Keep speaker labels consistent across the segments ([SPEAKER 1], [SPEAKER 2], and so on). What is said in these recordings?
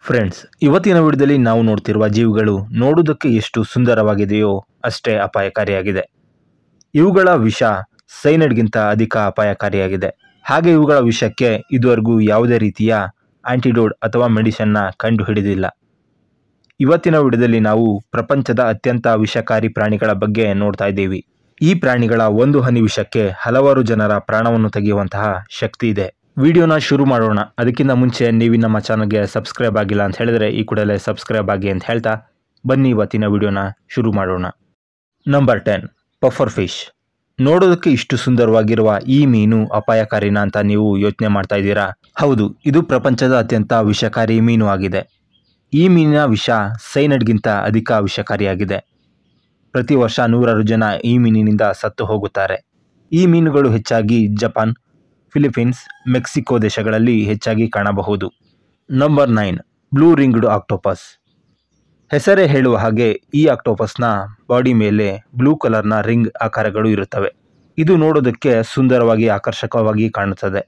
[SPEAKER 1] Friends, ಇವತ್ತಿನ ವಿಡಿಯೋದಲ್ಲಿ ನಾವು ನೋಡ್ತಿರುವ ಜೀವಿಗಳು ನೋಡುವುದಕ್ಕೆ ಎಷ್ಟು ಸುಂದರವಾಗಿದೆಯೋ ಅಷ್ಟೇ ಅಪಾಯಕಾರಿಯಾಗಿದೆ. ಇವುಗಳ ವಿಷ ಸೈನೈಡ್ಗಿಂತ ಅಧಿಕ ಅಪಾಯಕಾರಿಯಾಗಿದೆ. ಹಾಗೆ ಇವುಗಳ ವಿಷಕ್ಕೆ ಇದುವರೆಗೂ ಯಾವುದೇ ರೀತಿಯ ಆಂಟಿಡೋಟ್ ಅಥವಾ ಮೆಡಿಸನ್ನ ಕಂಡುಹಿಡಿದಿಲ್ಲ. ಇವತ್ತಿನ ವಿಡಿಯೋದಲ್ಲಿ ನಾವು ಪ್ರಪಂಚದ ಅತ್ಯಂತ ವಿಷಕಾರಿ ಪ್ರಾಣಿಗಳ ಬಗ್ಗೆ ನೋಡ್ತಾ ಇದ್ದೀವಿ. ಈ ಪ್ರಾಣಿಗಳ ಒಂದು ಹನಿ ವಿಷಕ್ಕೆ ಹಲವಾರು ಜನರ ಪ್ರಾಣವನ್ನು ತೆಗೆಯುವಂತಹ ಶಕ್ತಿ ಇದೆ. ವಿಡಿಯೋನ ಶುರು ಮಾಡೋಣ. ಅದಕ್ಕಿಂತ ಮುಂಚೆ ನೀವು ನಮ್ಮ ಚಾನಲ್ಗೆ ಸಬ್ಸ್ಕ್ರೈಬ್ ಆಗಿಲ್ಲ ಅಂತ ಹೇಳಿದ್ರೆ ಈ ಕೂಡಲೇ ಸಬ್ಸ್ಕ್ರೈಬ್ ಆಗಿ ಅಂತ ಹೇಳ್ತಾ ಬನ್ನಿ ಇವತ್ತಿನ ವಿಡಿಯೋನ ಶುರು ಮಾಡೋಣ. Number 10, puffer fish. ನೋಡೋದಕ್ಕೆ ಇಷ್ಟು ಸುಂದರವಾಗಿರುವ ಈ ಮೀನು ಅಪಾಯಕಾರಿನ ಅಂತ ನೀವು ಯೋಚನೆ ಮಾಡ್ತಾ ಇದ್ದೀರಾ? ಹೌದು, ಇದು ಪ್ರಪಂಚದ ಅತ್ಯಂತ ವಿಷಕಾರಿ ಮೀನು ಆಗಿದೆ. ಈ ಮೀನಿನ ವಿಷ ಸೈನೈಡ್ಗಿಂತ ಅಧಿಕ ವಿಷಕಾರಿಯಾಗಿದೆ. ಪ್ರತಿ ವರ್ಷ 100 ಜನ ಈ ಮೀನಿನಿಂದ ಸತ್ತು ಹೋಗುತ್ತಾರೆ. ಈ ಮೀನುಗಳು ಹೆಚ್ಚಾಗಿ ಜಪಾನ್, ಫಿಲಿಪೀನ್ಸ್, ಮೆಕ್ಸಿಕೋ ದೇಶಗಳಲ್ಲಿ ಹೆಚ್ಚಾಗಿ ಕಾಣಬಹುದು. Number 9, blue ringed octopus. ಹೆಸರೇ ಹೇಳುವ ಹಾಗೆ ಈ ಆಕ್ಟೋಪಸ್ನ ಬಾಡಿ ಮೇಲೆ ಬ್ಲೂ ಕಲರ್ನ ರಿಂಗ್ ಆಕಾರಗಳು ಇರುತ್ತವೆ. ಇದು ನೋಡೋದಕ್ಕೆ ಸುಂದರವಾಗಿ ಆಕರ್ಷಕವಾಗಿ ಕಾಣುತ್ತದೆ.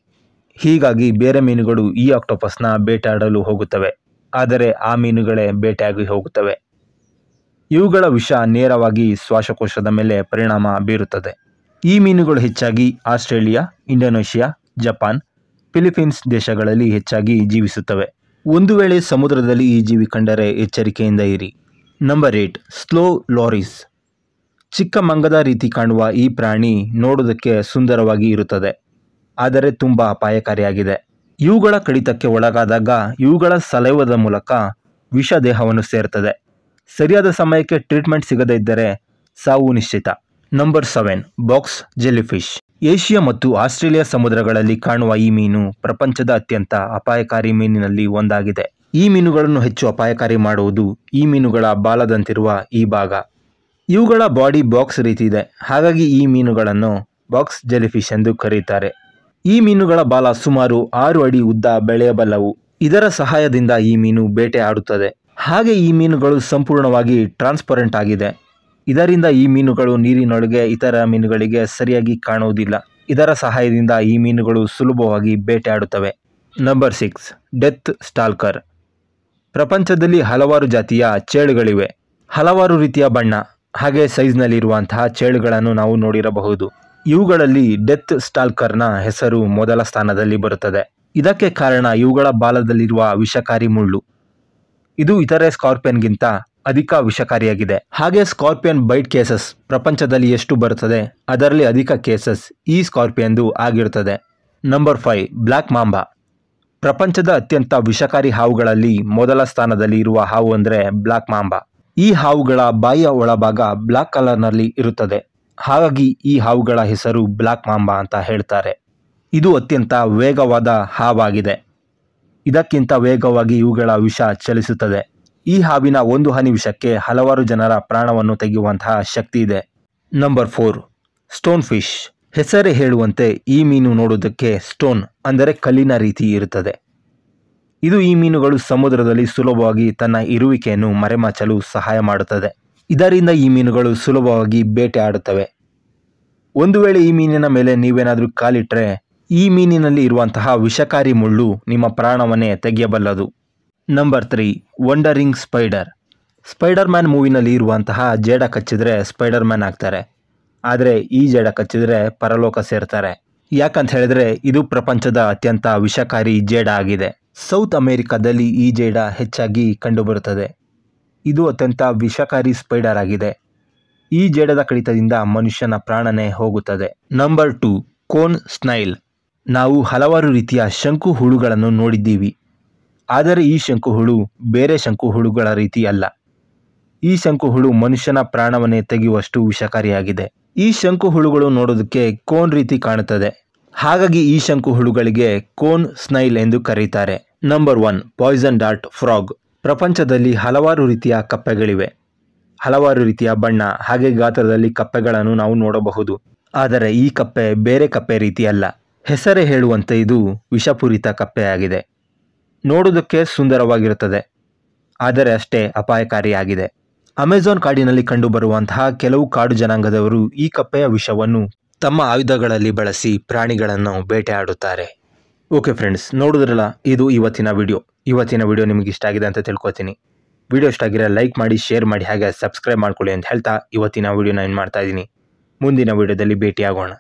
[SPEAKER 1] ಹೀಗಾಗಿ ಬೇರೆ ಮೀನುಗಳು ಈ ಆಕ್ಟೋಪಸ್ನ ಬೇಟೆಯಾಡಲು ಹೋಗುತ್ತವೆ, ಆದರೆ ಆ ಮೀನುಗಳೇ ಬೇಟೆಯಾಗಿ ಹೋಗುತ್ತವೆ. ಇವುಗಳ ವಿಷ ನೇರವಾಗಿ ಶ್ವಾಸಕೋಶದ ಮೇಲೆ ಪರಿಣಾಮ ಬೀರುತ್ತದೆ. ಈ ಮೀನುಗಳು ಹೆಚ್ಚಾಗಿ ಆಸ್ಟ್ರೇಲಿಯಾ, ಇಂಡೋನೇಷಿಯಾ, ಜಪಾನ್, ಫಿಲಿಪೀನ್ಸ್ ದೇಶಗಳಲ್ಲಿ ಹೆಚ್ಚಾಗಿ ಜೀವಿಸುತ್ತವೆ. ಒಂದು ವೇಳೆ ಸಮುದ್ರದಲ್ಲಿ ಈ ಜೀವಿ ಕಂಡರೆ ಎಚ್ಚರಿಕೆಯಿಂದ ಇರಿ. Number 8, slow loris. ಚಿಕ್ಕ ಮಂಗದ ರೀತಿ ಕಾಣುವ ಈ ಪ್ರಾಣಿ ನೋಡೋದಕ್ಕೆ ಸುಂದರವಾಗಿ ಇರುತ್ತದೆ, ಆದರೆ ತುಂಬ ಅಪಾಯಕಾರಿಯಾಗಿದೆ. ಇವುಗಳ ಕಡಿತಕ್ಕೆ ಒಳಗಾದಾಗ ಇವುಗಳ ಸಲೈವದ ಮೂಲಕ ವಿಷ ದೇಹವನ್ನು ಸೇರ್ತದೆ. ಸರಿಯಾದ ಸಮಯಕ್ಕೆ ಟ್ರೀಟ್ಮೆಂಟ್ ಸಿಗದೇ ಇದ್ದರೆ ಸಾವು ನಿಶ್ಚಿತ. Number 7, box jellyfish. ಏಷ್ಯಾ ಮತ್ತು ಆಸ್ಟ್ರೇಲಿಯಾ ಸಮುದ್ರಗಳಲ್ಲಿ ಕಾಣುವ ಈ ಮೀನು ಪ್ರಪಂಚದ ಅತ್ಯಂತ ಅಪಾಯಕಾರಿ ಮೀನಿನಲ್ಲಿ ಒಂದಾಗಿದೆ. ಈ ಮೀನುಗಳನ್ನು ಹೆಚ್ಚು ಅಪಾಯಕಾರಿ ಮಾಡುವುದು ಈ ಮೀನುಗಳ ಬಾಲದಂತಿರುವ ಈ ಭಾಗ. ಇವುಗಳ ಬಾಡಿ ಬಾಕ್ಸ್ ರೀತಿ ಇದೆ, ಹಾಗಾಗಿ ಈ ಮೀನುಗಳನ್ನು ಬಾಕ್ಸ್ ಜೆಲ್ಲಿಫಿಶ್ ಎಂದು ಕರೆಯುತ್ತಾರೆ. ಈ ಮೀನುಗಳ ಬಾಲ ಸುಮಾರು 6 ಅಡಿ ಉದ್ದ ಬೆಳೆಯಬಲ್ಲವು. ಇದರ ಸಹಾಯದಿಂದ ಈ ಮೀನು ಬೇಟೆ ಆಡುತ್ತದೆ. ಹಾಗೆ ಈ ಮೀನುಗಳು ಸಂಪೂರ್ಣವಾಗಿ ಟ್ರಾನ್ಸ್ಪರೆಂಟ್ ಆಗಿದೆ. ಇದರಿಂದ ಈ ಮೀನುಗಳು ನೀರಿನೊಳಗೆ ಇತರ ಮೀನುಗಳಿಗೆ ಸರಿಯಾಗಿ ಕಾಣುವುದಿಲ್ಲ. ಇದರ ಸಹಾಯದಿಂದ ಈ ಮೀನುಗಳು ಸುಲಭವಾಗಿ ಬೇಟೆಯಾಡುತ್ತವೆ. Number 6, death ಸ್ಟಾಲ್ಕರ್. ಪ್ರಪಂಚದಲ್ಲಿ ಹಲವಾರು ಜಾತಿಯ ಚೇಳುಗಳಿವೆ. ಹಲವಾರು ರೀತಿಯ ಬಣ್ಣ ಹಾಗೆ ಸೈಜ್ನಲ್ಲಿರುವಂತಹ ಚೇಳುಗಳನ್ನು ನಾವು ನೋಡಿರಬಹುದು. ಇವುಗಳಲ್ಲಿ ಡೆತ್ ಸ್ಟಾಲ್ಕರ್ನ ಹೆಸರು ಮೊದಲ ಸ್ಥಾನದಲ್ಲಿ ಬರುತ್ತದೆ. ಇದಕ್ಕೆ ಕಾರಣ ಇವುಗಳ ಬಾಲದಲ್ಲಿರುವ ವಿಷಕಾರಿ ಮುಳ್ಳು. ಇದು ಇತರೆ ಸ್ಕಾರ್ಪಿಯನ್ಗಿಂತ ಅಧಿಕ ವಿಷಕಾರಿಯಾಗಿದೆ. ಹಾಗೆ ಸ್ಕಾರ್ಪಿಯನ್ ಬೈಟ್ ಕೇಸಸ್ ಪ್ರಪಂಚದಲ್ಲಿ ಎಷ್ಟು ಬರುತ್ತದೆ ಅದರಲ್ಲಿ ಅಧಿಕ ಕೇಸಸ್ ಈ ಸ್ಕಾರ್ಪಿಯನ್ದು ಆಗಿರುತ್ತದೆ. Number 5, black mamba. ಪ್ರಪಂಚದ ಅತ್ಯಂತ ವಿಷಕಾರಿ ಹಾವುಗಳಲ್ಲಿ ಮೊದಲ ಸ್ಥಾನದಲ್ಲಿ ಇರುವ ಹಾವು ಅಂದರೆ ಬ್ಲ್ಯಾಕ್ ಮಾಂಬಾ. ಈ ಹಾವುಗಳ ಬಾಯಿಯ ಒಳಭಾಗ ಬ್ಲ್ಯಾಕ್ ಕಲರ್ನಲ್ಲಿ ಇರುತ್ತದೆ, ಹಾಗಾಗಿ ಈ ಹಾವುಗಳ ಹೆಸರು ಬ್ಲ್ಯಾಕ್ ಮಾಂಬಾ ಅಂತ ಹೇಳ್ತಾರೆ. ಇದು ಅತ್ಯಂತ ವೇಗವಾದ ಹಾವಾಗಿದೆ. ಇದಕ್ಕಿಂತ ವೇಗವಾಗಿ ಇವುಗಳ ವಿಷ ಚಲಿಸುತ್ತದೆ. ಈ ಹಾವಿನ ಒಂದು ಹನಿ ವಿಷಕ್ಕೆ ಹಲವಾರು ಜನರ ಪ್ರಾಣವನ್ನು ತೆಗೆಯುವಂತಹ ಶಕ್ತಿ ಇದೆ. Number 4, stone fish. ಹೆಸರೇ ಹೇಳುವಂತೆ ಈ ಮೀನು ನೋಡುವುದಕ್ಕೆ ಸ್ಟೋನ್ ಅಂದರೆ ಕಲ್ಲಿನ ರೀತಿ ಇರುತ್ತದೆ. ಇದು ಈ ಮೀನುಗಳು ಸಮುದ್ರದಲ್ಲಿ ಸುಲಭವಾಗಿ ತನ್ನ ಇರುವಿಕೆಯನ್ನು ಮರೆಮಾಚಲು ಸಹಾಯ ಮಾಡುತ್ತದೆ. ಇದರಿಂದ ಈ ಮೀನುಗಳು ಸುಲಭವಾಗಿ ಬೇಟೆ ಆಡುತ್ತವೆ. ಒಂದು ವೇಳೆ ಈ ಮೀನಿನ ಮೇಲೆ ನೀವೇನಾದರೂ ಕಾಲಿಟ್ಟರೆ ಈ ಮೀನಿನಲ್ಲಿ ಇರುವಂತಹ ವಿಷಕಾರಿ ಮುಳ್ಳು ನಿಮ್ಮ ಪ್ರಾಣವನ್ನೇ ತೆಗೆಯಬಲ್ಲದು. Number 3, wandering spider. Spider Man ಮೂವಿನಲ್ಲಿ ಇರುವಂತಹ ಜೇಡ ಕಚ್ಚಿದ್ರೆ ಸ್ಪೈಡರ್ ಮ್ಯಾನ್ ಆಗ್ತಾರೆ, ಆದರೆ ಈ ಜೇಡ ಕಚ್ಚಿದ್ರೆ ಪರಲೋಕ ಸೇರ್ತಾರೆ. ಯಾಕಂತ ಹೇಳಿದ್ರೆ ಇದು ಪ್ರಪಂಚದ ಅತ್ಯಂತ ವಿಷಕಾರಿ ಜೇಡ ಆಗಿದೆ. ಸೌತ್ ಅಮೆರಿಕಾದಲ್ಲಿ ಈ ಜೇಡ ಹೆಚ್ಚಾಗಿ ಕಂಡುಬರುತ್ತದೆ. ಇದು ಅತ್ಯಂತ ವಿಷಕಾರಿ ಸ್ಪೈಡರ್ ಆಗಿದೆ. ಈ ಜೇಡದ ಕಡಿತದಿಂದ ಮನುಷ್ಯನ ಪ್ರಾಣನೇ ಹೋಗುತ್ತದೆ. Number 2, cone snail. ನಾವು ಹಲವಾರು ರೀತಿಯ ಶಂಕು ಹುಳುಗಳನ್ನು ನೋಡಿದ್ದೀವಿ, ಆದರೆ ಈ ಶಂಕು ಹುಳು ಬೇರೆ ಶಂಕು ಹುಳುಗಳ ರೀತಿ ಅಲ್ಲ. ಈ ಶಂಕು ಹುಳು ಮನುಷ್ಯನ ಪ್ರಾಣವನ್ನೇ ತೆಗೆಯುವಷ್ಟು ವಿಷಕಾರಿಯಾಗಿದೆ. ಈ ಶಂಕು ಹುಳುಗಳು ನೋಡೋದಕ್ಕೆ ಕೋನ್ ರೀತಿ ಕಾಣುತ್ತದೆ, ಹಾಗಾಗಿ ಈ ಶಂಕು ಹುಳುಗಳಿಗೆ ಕೋನ್ ಸ್ನೈಲ್ ಎಂದು ಕರೆಯುತ್ತಾರೆ. Number 1, poison dart frog. ಪ್ರಪಂಚದಲ್ಲಿ ಹಲವಾರು ರೀತಿಯ ಕಪ್ಪೆಗಳಿವೆ. ಹಲವಾರು ರೀತಿಯ ಬಣ್ಣ ಹಾಗೆ ಗಾತ್ರದಲ್ಲಿ ಕಪ್ಪೆಗಳನ್ನು ನಾವು ನೋಡಬಹುದು, ಆದರೆ ಈ ಕಪ್ಪೆ ಬೇರೆ ಕಪ್ಪೆ ರೀತಿ ಅಲ್ಲ. ಹೆಸರೇ ಹೇಳುವಂತೆ ಇದು ವಿಷಪೂರಿತ ಕಪ್ಪೆಯಾಗಿದೆ. ನೋಡುವುದಕ್ಕೆ ಸುಂದರವಾಗಿರುತ್ತದೆ, ಆದರೆ ಅಷ್ಟೇ ಅಪಾಯಕಾರಿಯಾಗಿದೆ. ಅಮೆಜಾನ್ ಕಾಡಿನಲ್ಲಿ ಕಂಡುಬರುವಂತಹ ಕೆಲವು ಕಾಡು ಜನಾಂಗದವರು ಈ ಕಪ್ಪೆಯ ವಿಷವನ್ನು ತಮ್ಮ ಆಯುಧಗಳಲ್ಲಿ ಬಳಸಿ ಪ್ರಾಣಿಗಳನ್ನು ಬೇಟೆಯಾಡುತ್ತಾರೆ. ಓಕೆ ಫ್ರೆಂಡ್ಸ್, ನೋಡಿದ್ರಲ್ಲ, ಇದು ಇವತ್ತಿನ ವಿಡಿಯೋ. ಇವತ್ತಿನ ವಿಡಿಯೋ ನಿಮಗೆ ಇಷ್ಟ ಆಗಿದೆ ಅಂತ ತಿಳ್ಕೊತೀನಿ. ವಿಡಿಯೋ ಇಷ್ಟ ಆಗಿರೋ ಲೈಕ್ ಮಾಡಿ, ಶೇರ್ ಮಾಡಿ, ಹಾಗೆ ಸಬ್ಸ್ಕ್ರೈಬ್ ಮಾಡ್ಕೊಳ್ಳಿ ಅಂತ ಹೇಳ್ತಾ ಇವತ್ತಿನ ವಿಡಿಯೋನ ಏನು ಮಾಡ್ತಾ ಇದ್ದೀನಿ. ಮುಂದಿನ ವಿಡಿಯೋದಲ್ಲಿ ಭೇಟಿಯಾಗೋಣ.